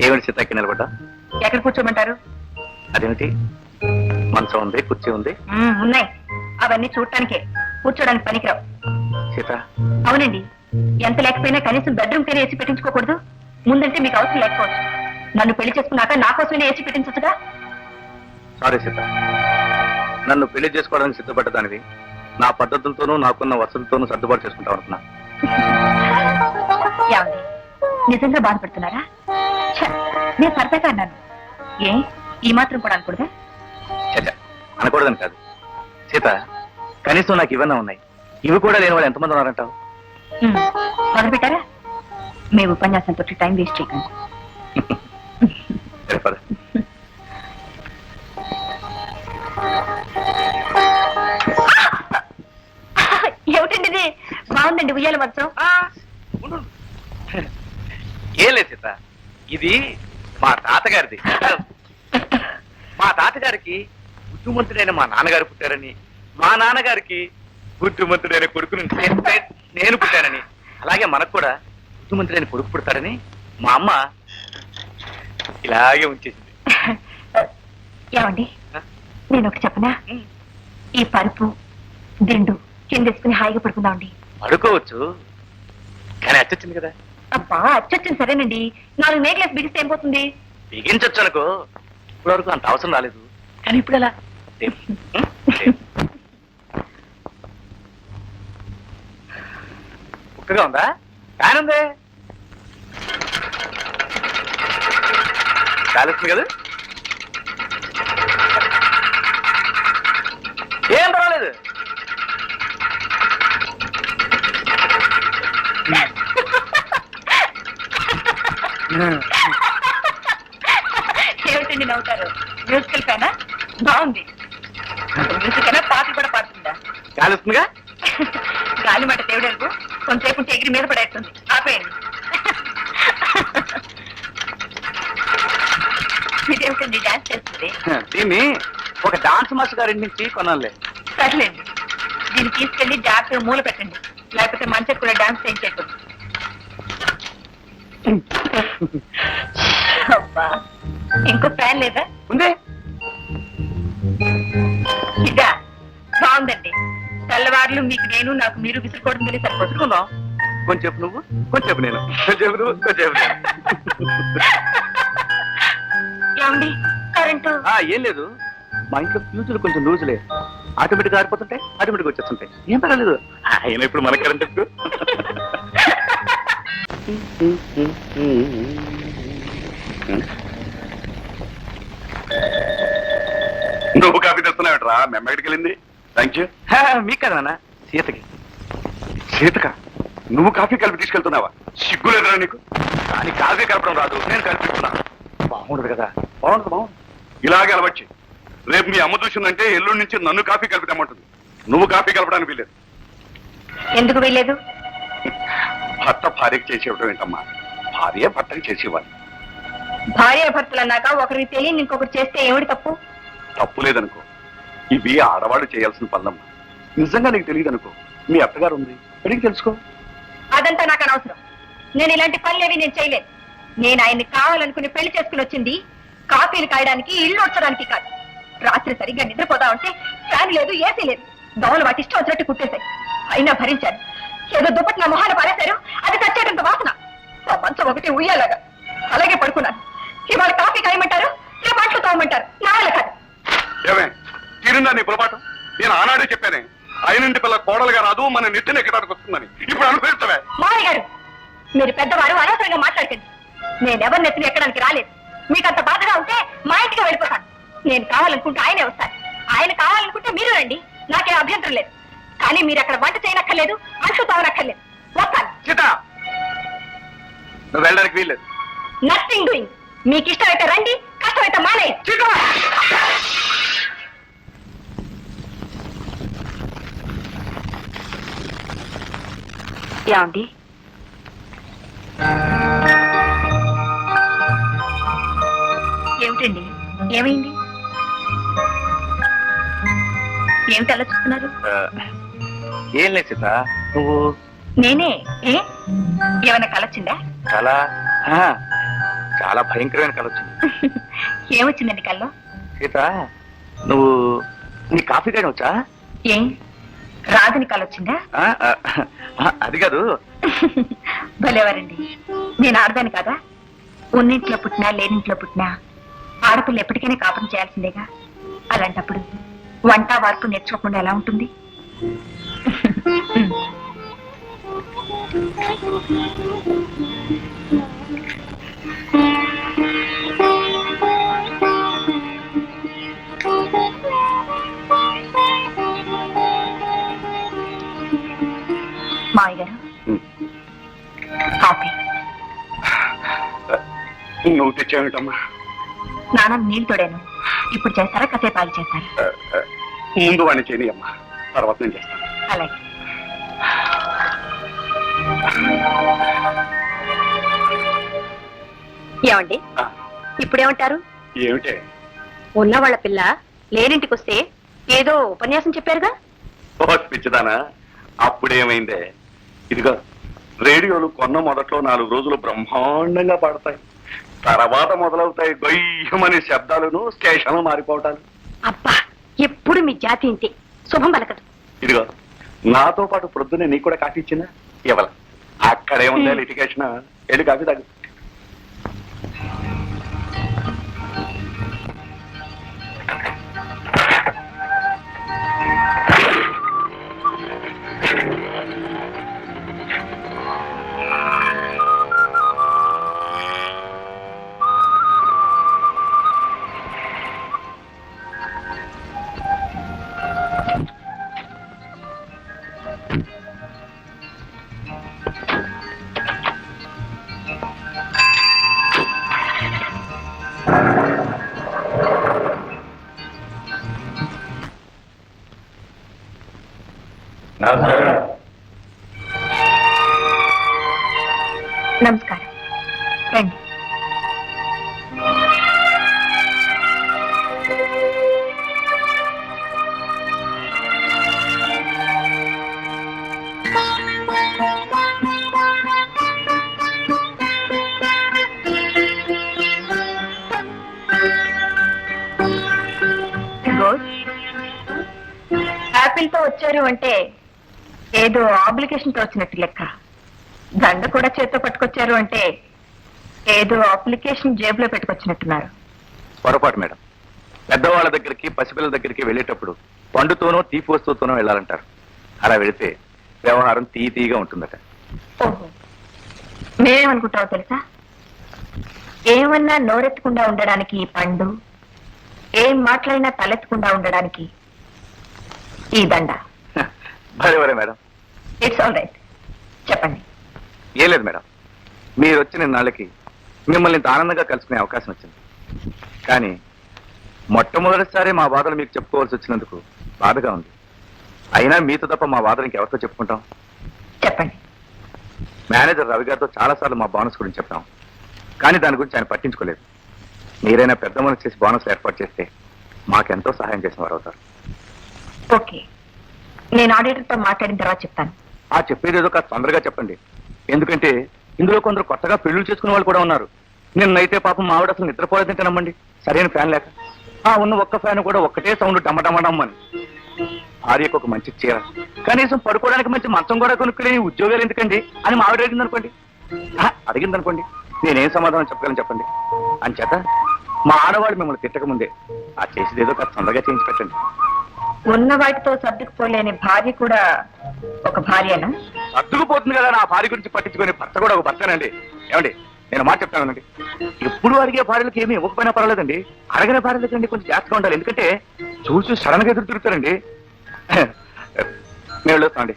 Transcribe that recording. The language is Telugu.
ఏమిటి సీతకి నిలబడ్డా? ఎక్కడ కూర్చోమంటారు? అదేమిటి, మంచం ఉంది, కుర్చీ ఉంది. ఉన్నాయి. అవన్నీ చూడటానికే, కూర్చోడానికి పనికిరావు. సీత, అవునండి. ఎంత లేకపోయినా కనీసం బెడ్రూమ్ పేరు ఏసీ పెట్టించుకోకూడదు? ముందంటే మీకు అవసరం లేకపోవచ్చు. నన్ను పెళ్లి చేసుకున్నాక నా కోసమే ఏసీ పెట్టించచ్చుగా. సారీ సీత, నన్ను పెళ్లి చేసుకోవడానికి సిద్ధపడ్డదానివి నా పద్ధతులతోనూ నాకున్న వసతులతోనూ సర్దుబాటు చేసుకుంటావు అనుకున్నా. ఏమండి, నిజంగా బాధపడుతున్నారా? నేను సరదాగా అన్నాను. ఏ ఈ మాత్రం కూడా అనకూడదా? చచ్చా, అనకూడదని కాదు సీత, కనీసం నాకు ఇవన్నీ ఉన్నాయి. ఇవి కూడా లేని వాళ్ళు ఎంతమంది ఉన్నారంటావు? మొదలు పెట్టారా? మీ ఉపన్యాసంతో టైం వేస్ట్ చేయకండి. సరే, పద. ఏమిటండి ఇది? బాగుందండి ఉయ్యాల మంచం. ఏం లేదు సీత, ఇది మా తాతగారిది. మా తాతగారికి బుద్ధిమంతుడైన మా నాన్నగారు పుట్టారని, మా నాన్నగారికి బుద్ధిమంతుడైన కొడుకుని నేను పుట్టానని, అలాగే మనకు కూడా బుద్ధిమంతుడైన కొడుకు పుడతారని మా అమ్మ ఇలాగే ఉంచేసింది. ఏమండి, నేను ఒకటి చెప్పనా? ఈ పరుపు దిండు కిందేసుకుని హాయిగా పడుకుందామండి. పడుకోవచ్చు, కానీ అచ్చొచ్చింది కదా. అబ్బా, అచ్చొచ్చింది సరేనండి. 4 మేకలేసి బిగిస్తే ఏం పోతుంది? బిగించొచ్చు అనుకో. ఇప్పటివరకు అంత అవసరం రాలేదు, కానీ ఇప్పుడు ఎలా? కుక్కగా ఉందా? ఫ్యాన్ ఉంది, కాలుస్తుంది కదా. ఏం పర్వాలేదు. ఏమిటండి నవ్వుతారు? మ్యూజికల్ ఫ్యానా? బాగుంది. మ్యూజిక్ అయినా పాటలు కూడా పాడుతుందా? కాలుస్తుందిగా. గాలి మాట దేవుడెరుగు. కొంచెంసేపు ఉంటే ఎగిరి మీద పడేస్తుంది. ఆపేయండి. ఇదేమిటండి డాన్స్ చేస్తుంది? దీన్ని ఒక డాన్స్ మాస్టర్ గారి నుంచి కొనాలి. సర్లేండి, దీన్ని తీసుకెళ్లి జాగ్రత్తగా మూల పెట్టండి, లేకపోతే మంచిగా కూడా డాన్స్ చేయించేట్టు. అబ్బా, ఇంకో ఫ్యాన్ లేదా? ఉంది. ఇదా? బాగుందండి. తెల్లవారులు మీకు నేను, నాకు మీరు విసురుకోవడం తెలియదు. సరిపోతున్నాం. కొంచెంసేపు నువ్వు, కొంచెంసేపు నేను, కొంచెంసేపు నువ్వు, కొంచెంసేపు నేను. ఏమండి, కరెంటు? ఏం లేదు, మా ఇంట్లో ఫ్యూజులు కొంచెం లూజులే. Automatic ఆరిపోతుంటాయి, automatic వచ్చేస్తుంటాయి. ఏం పర్వాలేదు. ఆయన ఇప్పుడు మన కరెంట్ ఎందుకు? నువ్వు కాఫీ తెస్తున్నావుట్రా? మెమ్మడికి వెళ్ళింది. Thank you. మీకు కదా నాన్న, సీతకి. సీతక, నువ్వు కాఫీ కలిపి తీసుకెళ్తున్నావా? సిగ్గులేదురా నీకు? కానీ కాఫీ కలపడం రాదు, నేను కలిపిస్తున్నా. బాగుండదు కదా? బాగుంటుంది, బాగుంటుంది. ఇలాగే అలవచ్చు. రేపు మీ అమ్మ చూసిందంటే ఎల్లుండి నుంచి నన్ను కాఫీ కలిపి తెమ్మంటుంది. నువ్వు కాఫీ కలపడానికి వీలేదు. ఎందుకు వీలేదు? భర్త భార్యకి చేసేవటం ఏంటమ్మా? భార్య భర్తకి చేసేవాళ్ళు. భార్య భర్తలు అన్నాక ఒకరికి తెలియని ఇంకొకరు చేస్తే ఏమిటి తప్పు? తప్పు లేదనుకో, ఇవి ఆడవాళ్ళు చేయాల్సిన పనులమ్మా. నిజంగా నీకు తెలియదు అనుకో, మీ అత్తగారు ఉంది, అడిగి తెలుసుకో. అదంతా నాకు అనవసరం. నేను ఇలాంటి పనులేవి నేను చేయలేదు. నేను ఆయన్ని కావాలనుకుని పెళ్లి చేసుకుని వచ్చింది కాఫీలు కాయడానికి, ఇల్లు వచ్చడానికి కాదు. రాత్రి సరిగ్గా నిద్రపోదా ఉంటే ఫ్యాన్ లేదు, ఏసీ లేదు. దోమలు వాటి ఇష్టం వచ్చినట్టు కుట్టేశాయి. అయినా భరించాను. ఏదో దుప్పటి నా మొహాన పారేశారు, అది చచ్చేటంత వాసన. ఆ మంచం ఒకటి ఉయ్యాలాగా అలాగే పడుకున్నాను. ఇవాళ కాఫీ కాయమంటారు, రేపు అంట్లు తాగమంటారు. నా వల్ల కాదు. ఏమే తీరిందా నీ పొరపాటు? నేను ఆనాడే చెప్పానే, అయినంటి పిల్ల కోడలుగా రాదు, మన నెత్తిన ఎక్కడానికి వస్తుందని. ఇప్పుడు అనుభవిస్తావే? మామయ్య గారు, మీరు పెద్దవారు, అనవసరంగా మాట్లాడకండి. నేనెవరి నెత్తిన ఎక్కడానికి రాలేదు. మీకంత బాధగా ఉంటే మా ఇంటికి వెళ్ళిపోతాను. నేను కావాలనుకుంటే ఆయనే వస్తాను, ఆయన కావాలనుకుంటే మీరు రండి. నాకే అభ్యంతరం లేదు. కానీ మీరు అక్కడ వంట చేయనక్కర్లేదు, అంట్లు తాగనక్కర్లేదు. వస్తాను. సీత, నువ్వు వెళ్ళడానికి వీల్లేదు. Nothing doing. మీకు ఇష్టమైతే రండి, కష్టమైతే మానే. ఏమండి, ఏమిటండి, ఏమైంది? ఏమిటి అలా చూస్తున్నారు? ఏం లేదు సీత, నువ్వు. నేనే. ఏమైనా కలొచ్చిందా? చాలా చాలా భయంకరమైన కళ వచ్చింది. ఏమొచ్చిందండి కల్లో? సీత, నువ్వు నీ కాఫీ కానీ వచ్చా? ఏం రాజుని కళ వచ్చిందా? అది కాదు. భలేవారండి, నేను ఆడదాను కదా. ఉన్నింట్లో పుట్టినా లేనింట్లో పుట్టినా ఆడపిల్ల ఎప్పటికైనా కాపురం చేయాల్సిందేగా. అలాంటప్పుడు వంట వార్పు నేర్చుకోకుండా ఎలా ఉంటుంది? మావయ్య గారు, కాఫీ. నువ్వు తెచ్చావేంటమ్మా? స్నానం నీళ్ళు తోడాను. ఇప్పుడు చేస్తారా కాసేపు ఆగి చేస్తారా? ముందు వాడిని చేయని అమ్మా, తర్వాత నేను చేస్తాను. అలాగే. ఏమండి, ఇప్పుడేమంటారు? ఏమిటే? ఉన్న వాళ్ళ పిల్ల లేనింటికి వస్తే ఏదో ఉపన్యాసం చెప్పారుగా. పిచ్చిదానా, అప్పుడేమైందే? ఇదిగో రేడియోలు కొన్న మొదట్లో 4 రోజులు బ్రహ్మాండంగా పాడతాయి, తర్వాత మొదలవుతాయి గొయ్యమనే శబ్దాలను, స్టేషన్లు మారిపోవటాలు. అబ్బా, ఎప్పుడు మీ జాతి ఇంతే, శుభం పలకదు. ఇదిగో నాతో పాటు ప్రొద్దునే నీకు కూడా కాఫీ ఇచ్చిందా? ఇవ్వాల. అక్కడే ఉందా లిటిగేషన్? వెళ్ళి కాఫీ తాగు. నమస్కారం, రండి. యాపిల్ తో వచ్చారు అంటే ఏదో అప్లికేషన్ తో వచ్చినట్టు లెక్క. దండ కూడా చేత్తో పట్టుకొచ్చారు అంటే ఏదో అప్లికేషన్ జేబులో పెట్టుకొచ్చినట్టున్నారు. పొరపాటు మేడం. పెద్దవాళ్ళ దగ్గరికి, పసిపిల్లల దగ్గరికి వెళ్ళేటప్పుడు పండుతోనో తీపి వస్తువుతోనో వెళ్ళాలంటారు. అలా వెళితే వ్యవహారం తీగా ఉంటుందట. ఓహో, మేమేమనుకుంటావో తెలుసా? ఏమన్నా నోరెత్తకుండా ఉండడానికి ఈ పండు, ఏం మాట్లాడినా తలెత్తకుండా ఉండడానికి ఈ దండ. భలే మేడం. ఇట్స్ ఆల్ రైట్, చెప్పండి. ఏం లేదు మేడం, మీరు వచ్చిన నాళ్ళకి మిమ్మల్ని ఇంత ఆనందంగా కలుసుకునే అవకాశం వచ్చింది. కానీ మొట్టమొదటిసారి మా బాధలు మీకు చెప్పుకోవాల్సి వచ్చినందుకు బాధగా ఉంది. అయినా మీతో తప్ప మా బాధలు ఇంకెవరితో చెప్పుకుంటాం? చెప్పండి. మేనేజర్ రవి గారితో చాలాసార్లు మా బోనస్ గురించి చెప్పాం, కానీ దాని గురించి ఆయన పట్టించుకోలేదు. మీరైనా పెద్ద మనసు చేసి బోనస్ ఏర్పాటు చేస్తే మాకెంతో సహాయం చేసిన వారు అవుతారు. ఓకే, నేను ఆడిటర్తో మాట్లాడిన తర్వాత చెప్తాను. ఆ చెప్పేది ఏదో కాస్త తొందరగా చెప్పండి. ఎందుకంటే ఇందులో కొందరు కొత్తగా పెళ్లిళ్ళు చేసుకునే వాళ్ళు కూడా ఉన్నారు. నిన్నైతే పాపం మావిడ అసలు నిద్రపోలేదంటే నమ్మండి, సరైన ఫ్యాన్ లేక. ఆ ఉన్న ఒక్క ఫ్యాన్ కూడా ఒక్కటే సౌండ్ డమ్మడమ్మడమ్మని. భార్యకు ఒక మంచి చీర, కనీసం పడుకోవడానికి మంచి మంచం కూడా కొనుక్కులేని ఉద్యోగాలు ఎందుకండి అని మావిడ అడిగిందనుకోండి, నేనేం సమాధానం చెప్పగలను చెప్పండి. అంచేత మా ఆడవాళ్ళు మిమ్మల్ని తిట్టకముందే ఆ చేసేది ఏదో కాస్త తొందరగా చేయించి పెట్టండి. ఉన్న వాటితో సర్దుకుపోలేని భార్య కూడా ఒక భార్యనా? సర్దుకుపోతుంది కదా, నా భార్య గురించి పట్టించుకునే భర్త కూడా ఒక భర్తనండి. ఏమండి, నేను మాట చెప్తానండి, ఎప్పుడు అడిగే భార్యలకు ఏమీ ఇవ్వకపోయినా పర్వాలేదండి, అడగిన భార్యలకండి కొంచెం జాగ్రత్తగా ఉండాలి. ఎందుకంటే చూసి సడన్ గా ఎదురు తిరుగుతారండి. నేను వెళ్ళొస్తానండి.